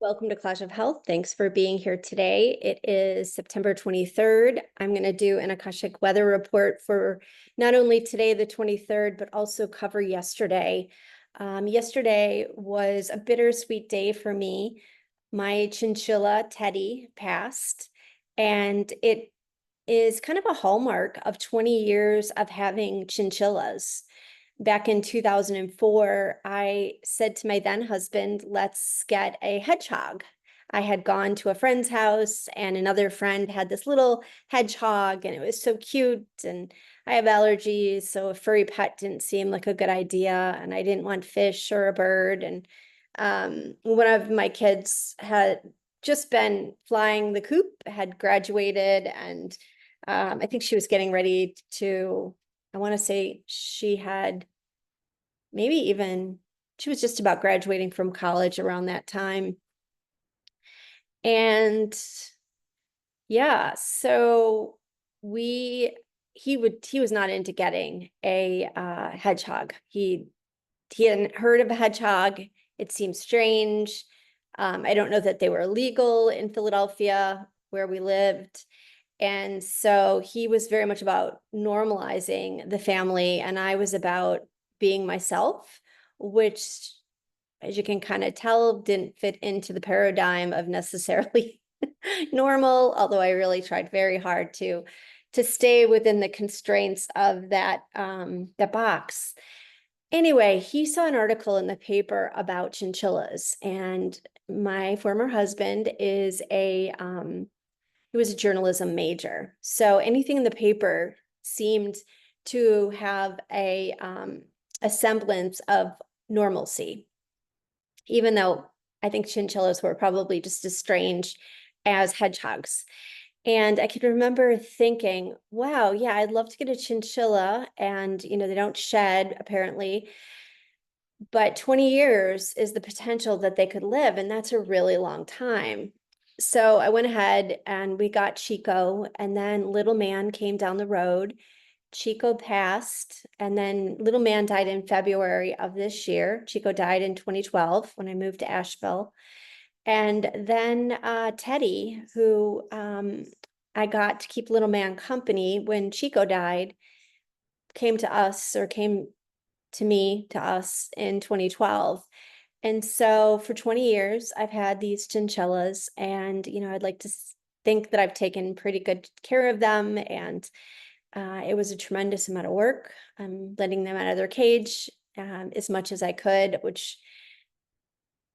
Welcome to Clash of Health. Thanks for being here today. It is September 23rd. I'm going to do an Akashic weather report for not only today, the 23rd, but also cover yesterday. Yesterday was a bittersweet day for me. My chinchilla, Teddy, passed, and it is kind of a hallmark of 20 years of having chinchillas. Back in 2004, I said to my then husband, let's get a hedgehog. I had gone to a friend's house and another friend had this little hedgehog and it was so cute, and I have allergies, so a furry pet didn't seem like a good idea, and I didn't want fish or a bird. And one of my kids had just been flying the coop, had graduated, and I think she was getting ready to, I want to say she had she was just about graduating from college around that time. And yeah, so he was not into getting a hedgehog. He hadn't heard of a hedgehog. It seemed strange. I don't know that they were legal in Philadelphia where we lived. And so he was very much about normalizing the family, and I was about being myself, which, as you can kind of tell, didn't fit into the paradigm of necessarily normal, although I really tried very hard to stay within the constraints of that box. Anyway, he saw an article in the paper about chinchillas, and my former husband is he was a journalism major. So anything in the paper seemed to have a semblance of normalcy, even though I think chinchillas were probably just as strange as hedgehogs. And I can remember thinking, wow, yeah, I'd love to get a chinchilla. And, they don't shed apparently, but 20 years is the potential that they could live. And that's a really long time. So I went ahead and we got Chico, and then little man came down the road. Chico passed, and then little man died in February of this year. Chico died in 2012 when I moved to Asheville. And then Teddy, who I got to keep little man company when Chico died, came to us in 2012. And so for 20 years, I've had these chinchillas, and, I'd like to think that I've taken pretty good care of them. And it was a tremendous amount of work. I'm letting them out of their cage as much as I could, which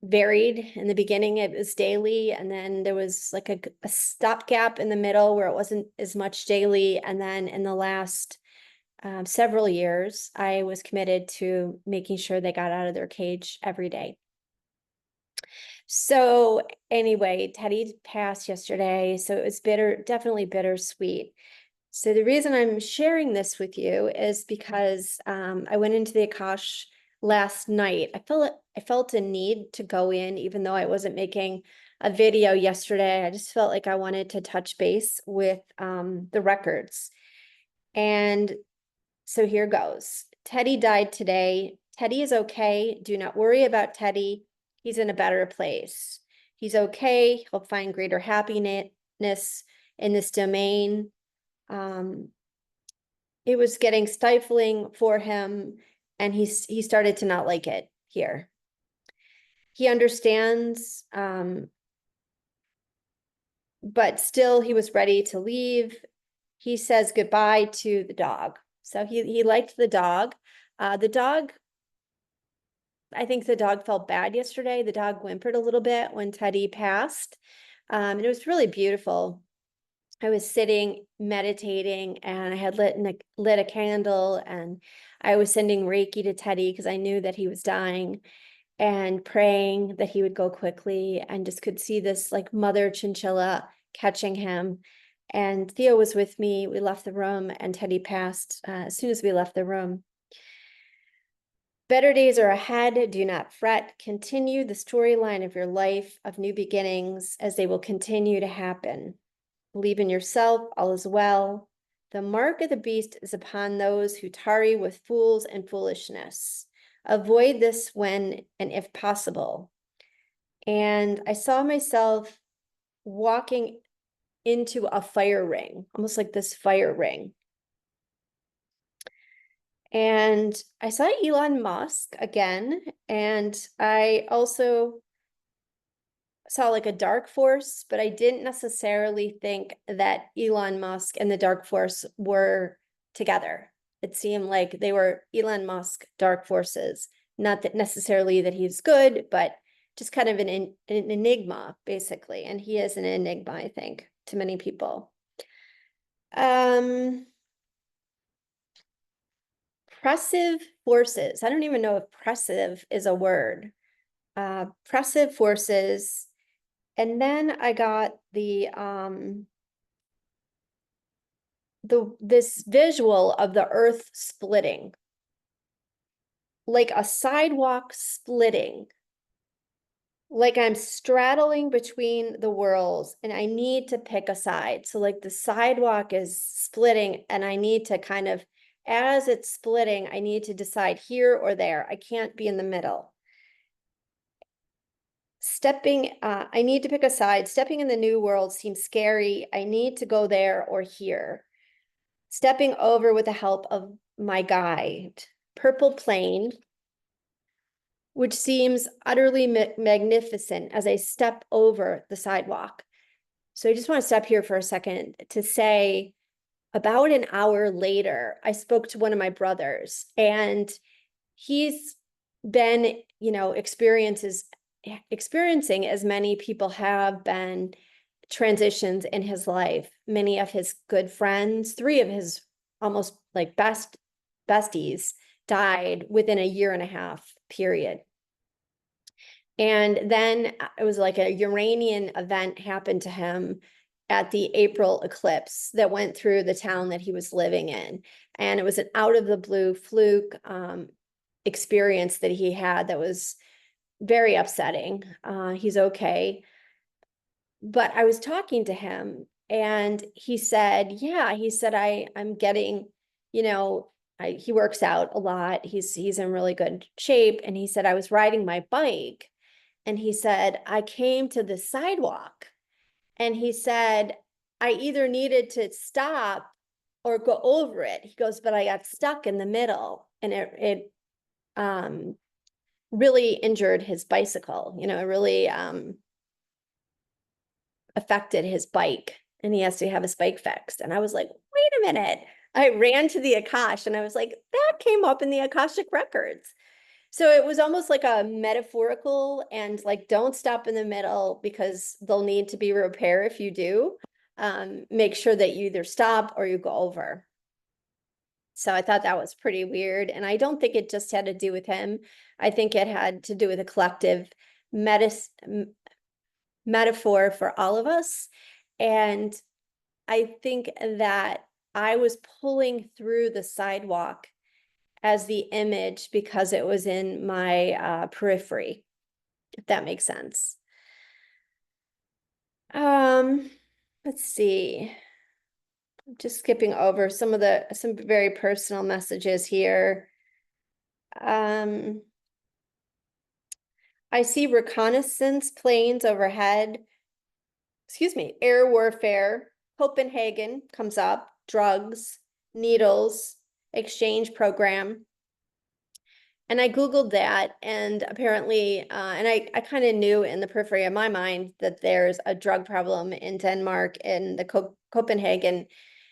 varied. In the beginning, it was daily. And then there was like a stopgap in the middle where it wasn't as much daily. And then in the last several years, I was committed to making sure they got out of their cage every day. So anyway, Teddy passed yesterday, so it was definitely bittersweet. So the reason I'm sharing this with you is because I went into the Akash last night. I felt a need to go in, even though I wasn't making a video yesterday. I just felt like I wanted to touch base with the records. And so here goes. Teddy died today. Teddy is okay. Do not worry about Teddy. He's in a better place. He's okay. He'll find greater happiness in this domain. It was getting stifling for him, and he started to not like it here. He understands, but still he was ready to leave. He says goodbye to the dog. So he liked the dog. I think the dog felt bad yesterday. The dog whimpered a little bit when Teddy passed. And it was really beautiful. I was sitting meditating, and I had lit a candle, and I was sending Reiki to Teddy because I knew that he was dying, and praying that he would go quickly, and just could see this like mother chinchilla catching him. And Theo was with me. We left the room, and Teddy passed as soon as we left the room. Better days are ahead. Do not fret. Continue the storyline of your life of new beginnings, as they will continue to happen. Believe in yourself, all is well. The mark of the beast is upon those who tarry with fools and foolishness. Avoid this when and if possible. and I saw myself walking into a fire ring, almost like this fire ring. And I saw Elon Musk again, and I also saw like a dark force, but I didn't necessarily think that Elon Musk and the dark force were together. It seemed like they were Elon Musk dark forces, not that necessarily that he's good, but just kind of an enigma, basically. And he is an enigma, I think, to many people. Pressive forces. I don't even know if pressive is a word. Pressive forces. And then I got this visual of the earth splitting, like a sidewalk splitting, like I'm straddling between the worlds and I need to pick a side. So like the sidewalk is splitting and I need to kind of, as it's splitting, I need to decide here or there. I can't be in the middle. I need to pick a side. Stepping in the new world seems scary. I need to go there or here. Stepping over with the help of my guide. Purple plane, which seems utterly magnificent as I step over the sidewalk. So I just want to stop here for a second to say, about an hour later, I spoke to one of my brothers, and he's been, experiencing, as many people have been, transitions in his life. Many of his good friends, 3 of his almost like besties died within a 1.5 year period. And then it was like a Uranian event happened to him at the April eclipse that went through the town that he was living in. And it was an out of the blue fluke experience that he had that was very upsetting. He's okay. But I was talking to him and he said, I'm getting, he works out a lot. He's in really good shape. And he said, I was riding my bike and he said, I came to the sidewalk and he said, I either needed to stop or go over it. He goes, but I got stuck in the middle and it really injured his bicycle. It really affected his bike and he has to have his bike fixed. And I was like, wait a minute. I ran to the Akash and I was like, that came up in the Akashic records. So it was almost like a metaphorical and like, don't stop in the middle because they'll need to be repair if you do. Make sure that you either stop or you go over. So I thought that was pretty weird. And I don't think it just had to do with him. I think it had to do with a collective metaphor for all of us. And I think that I was pulling through the sidewalk as the image because it was in my periphery, if that makes sense. Let's see. I'm just skipping over some very personal messages here. I see reconnaissance planes overhead. Excuse me, air warfare. Copenhagen comes up. Drugs, needles, exchange program. And I Googled that, and apparently, and I kind of knew in the periphery of my mind that there's a drug problem in Denmark in the Copenhagen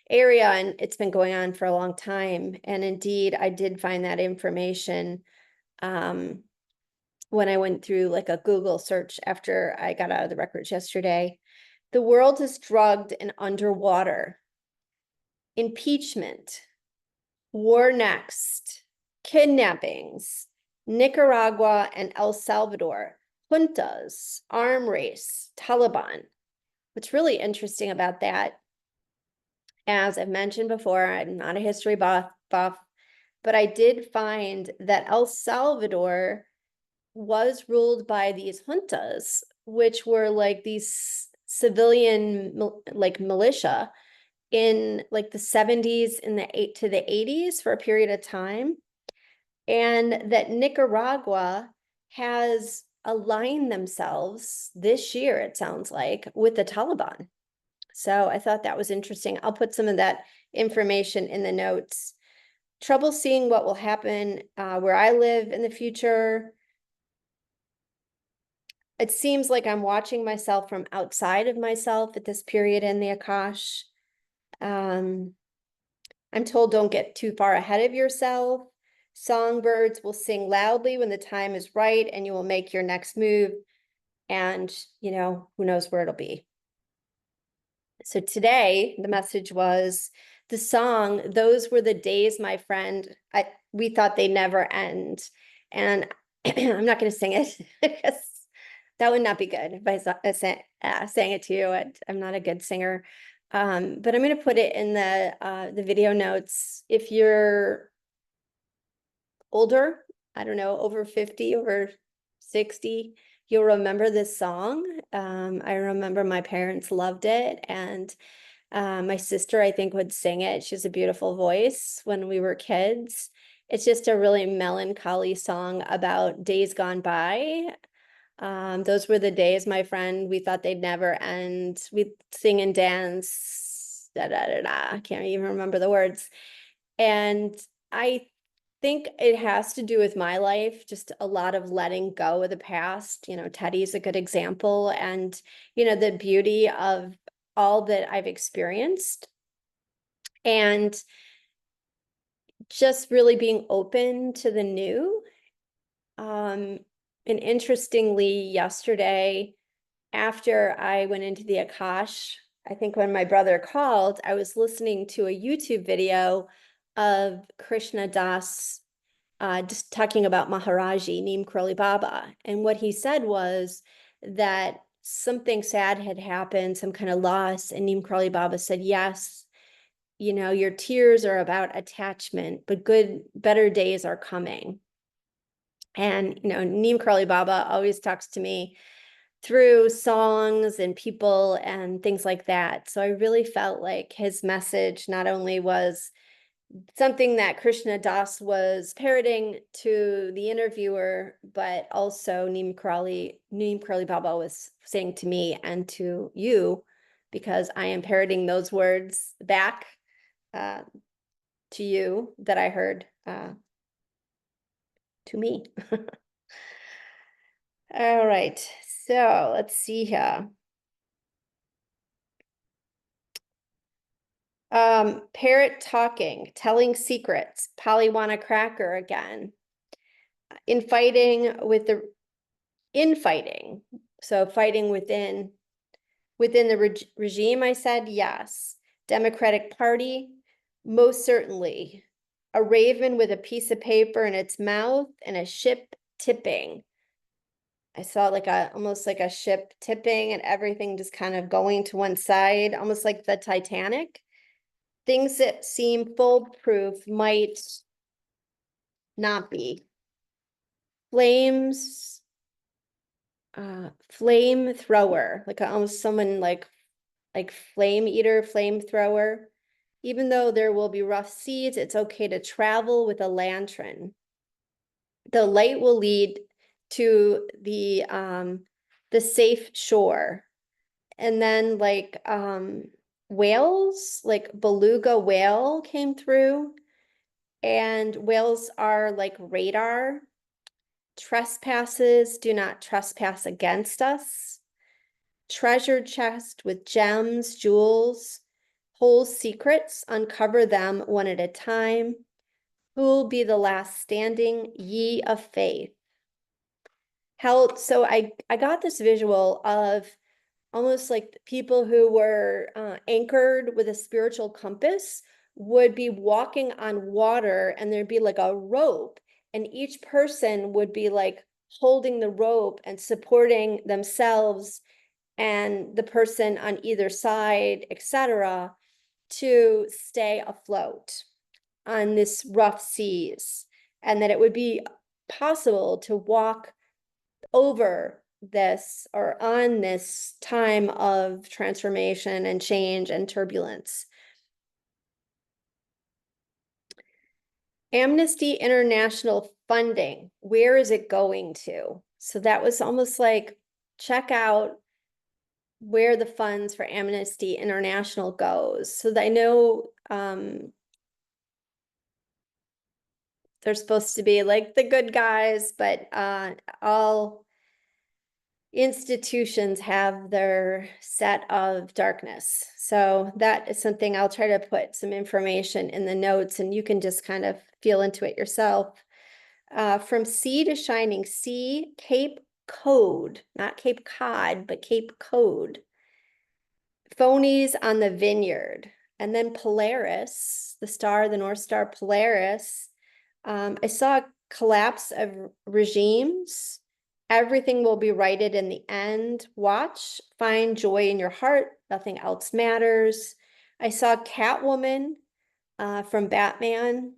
area, and it's been going on for a long time. And indeed, I did find that information when I went through like a Google search after I got out of the records yesterday. The world is drugged and underwater. Impeachment, war next, kidnappings, Nicaragua and El Salvador, juntas, arm race, Taliban. What's really interesting about that, as I've mentioned before, I'm not a history buff, but I did find that El Salvador was ruled by these juntas, which were like these civilian like militia in like the 70s and to the 80s for a period of time. And that Nicaragua has align themselves this year, it sounds like, with the Taliban. So I thought that was interesting. I'll put some of that information in the notes. Trouble seeing what will happen where I live in the future. It seems like I'm watching myself from outside of myself at this period in the Akash. I'm told don't get too far ahead of yourself. Songbirds will sing loudly when the time is right, and you will make your next move. And, you know, who knows where it'll be. So today, the message was the song, "Those Were the Days, My Friend." We thought they'd never end. And I'm not going to sing it because that would not be good if I sang it to you. I'm not a good singer. But I'm going to put it in the video notes. If you're older, I don't know, over 50, over 60, you'll remember this song. I remember my parents loved it, and my sister, I think, would sing it. She has a beautiful voice when we were kids. It's just a really melancholy song about days gone by. Those were the days, my friend. We thought they'd never end. We'd sing and dance. Da, da, da, da. I can't even remember the words. And I think it has to do with my life, just a lot of letting go of the past. You know, Teddy's a good example, and, you know, the beauty of all that I've experienced, and just really being open to the new. And interestingly, yesterday, after I went into the Akash, I think when my brother called, I was listening to a YouTube video of Krishna Das just talking about Maharaji, Neem Karoli Baba. And what he said was that something sad had happened, some kind of loss. And Neem Karoli Baba said, yes, you know, your tears are about attachment, but better days are coming. And, you know, Neem Karoli Baba always talks to me through songs and people and things like that. So I really felt like his message not only was something that Krishna Das was parroting to the interviewer, but also Neem Karoli Baba was saying to me and to you, because I am parroting those words back to you that I heard to me. All right, so let's see here. Parrot talking, telling secrets, Polywana cracker again. Infighting. So fighting within the regime, I said, yes. Democratic Party, most certainly. A raven with a piece of paper in its mouth and a ship tipping. I saw like almost like a ship tipping and everything just kind of going to one side, almost like the Titanic. Things that seem foolproof might not be. Flames, flamethrower, like almost someone like flame eater, flamethrower. Even though there will be rough seas, it's okay to travel with a lantern. The light will lead to the safe shore. And then like whales, like beluga whale came through, and whales are like radar. Trespasses, do not trespass against us. Treasure chest with gems, jewels, hold secrets, uncover them one at a time. Who will be the last standing, ye of faith? Held, so I got this visual of almost like people who were anchored with a spiritual compass would be walking on water, and there'd be like a rope, and each person would be like holding the rope and supporting themselves and the person on either side, etc., to stay afloat on this rough seas, and that it would be possible to walk over this or on this time of transformation and change and turbulence. Amnesty International funding, where is it going to? So that was almost like, check out where the funds for Amnesty International goes. So that I know they're supposed to be like the good guys, but all institutions have their set of darkness. So that is something I'll try to put some information in the notes, and you can just kind of feel into it yourself. From sea to shining sea, Cape Cod, not Cape Cod, but Cape Cod. Phonies on the Vineyard. And then Polaris, the star, the North Star Polaris. I saw a collapse of regimes. Everything will be righted in the end. Watch, find joy in your heart. Nothing else matters. I saw Catwoman from Batman.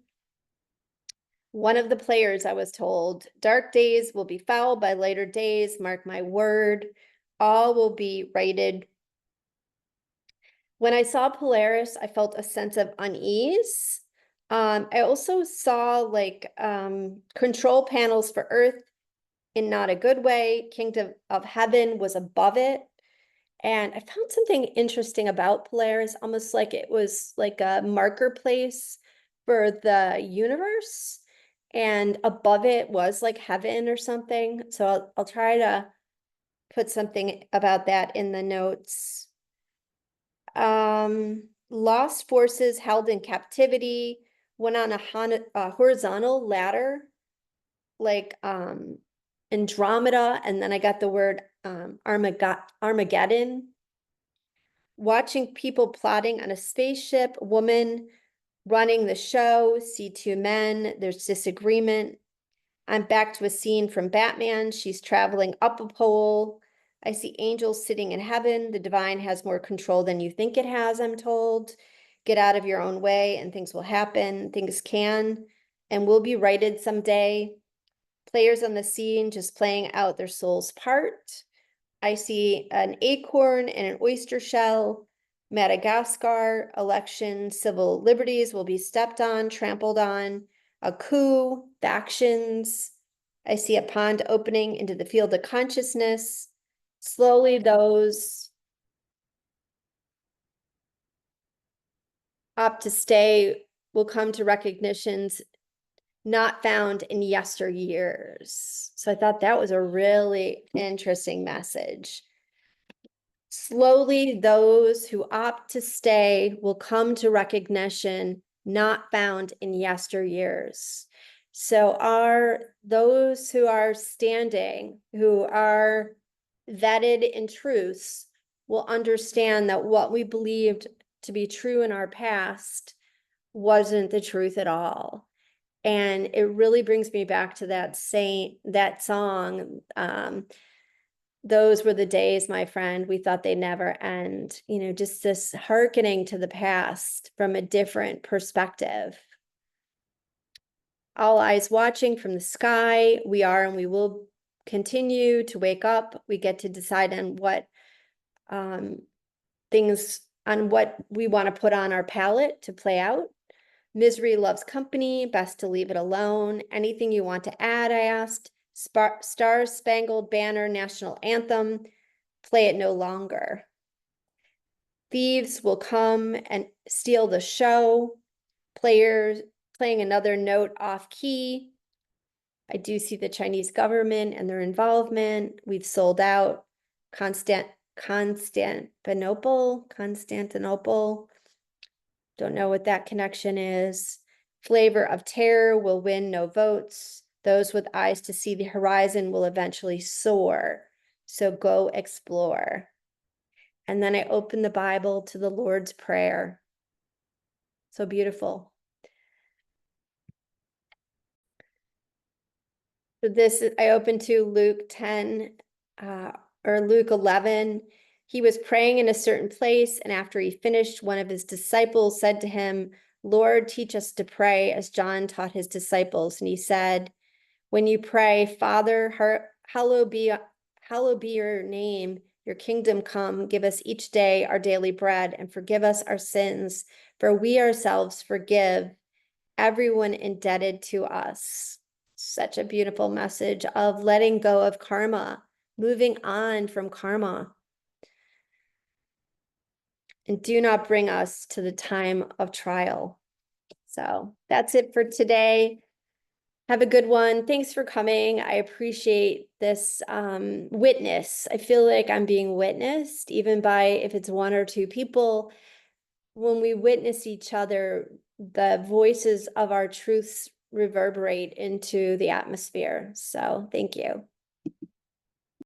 One of the players, I was told, dark days will be followed by lighter days. Mark my word. All will be righted. When I saw Polaris, I felt a sense of unease. I also saw like control panels for Earth in not a good way. Kingdom of Heaven was above it. And I found something interesting about Polaris, almost like it was like a marker place for the universe. And above it was like heaven or something. So I'll try to put something about that in the notes. Lost forces held in captivity, went on a horizontal ladder, like Andromeda, and then I got the word Armageddon. Watching people plotting on a spaceship, woman running the show, see two men, there's disagreement. I'm back to a scene from Batman. She's traveling up a pole. I see angels sitting in heaven. The divine has more control than you think it has, I'm told. Get out of your own way and things will happen. Things can and will be righted someday. Players on the scene just playing out their soul's part. I see an acorn and an oyster shell. Madagascar, election, civil liberties will be stepped on, trampled on. A coup, factions. I see a pond opening into the field of consciousness. Slowly, those opt to stay will come to recognitions not found in yesteryears. So I thought that was a really interesting message. Slowly, those who opt to stay will come to recognition not found in yesteryears. So those who are standing, who are vetted in truths, will understand that what we believed to be true in our past wasn't the truth at all. And it really brings me back to that song, those were the days, my friend, we thought they'd never end. You know, just this hearkening to the past from a different perspective. All eyes watching from the sky. We are and we will continue to wake up. We get to decide on what what we want to put on our palette to play out. Misery loves company, best to leave it alone. Anything you want to add, I asked. Star Spangled Banner National Anthem, play it no longer. Thieves will come and steal the show. Players playing another note off key. I do see the Chinese government and their involvement. We've sold out. Constantinople. Don't know what that connection is. Flavor of terror will win no votes. Those with eyes to see the horizon will eventually soar. So go explore. And then I open the Bible to the Lord's Prayer. So beautiful. So I opened to Luke 10 or Luke 11. He was praying in a certain place, and after he finished, one of his disciples said to him, Lord, teach us to pray as John taught his disciples. And he said, when you pray, Father, hallowed be your name, your kingdom come, give us each day our daily bread, and forgive us our sins, for we ourselves forgive everyone indebted to us. Such a beautiful message of letting go of karma, moving on from karma. And do not bring us to the time of trial. So that's it for today. Have a good one. Thanks for coming. I appreciate this witness. I feel like I'm being witnessed, even by if it's one or two people. When we witness each other, the voices of our truths reverberate into the atmosphere. So thank you.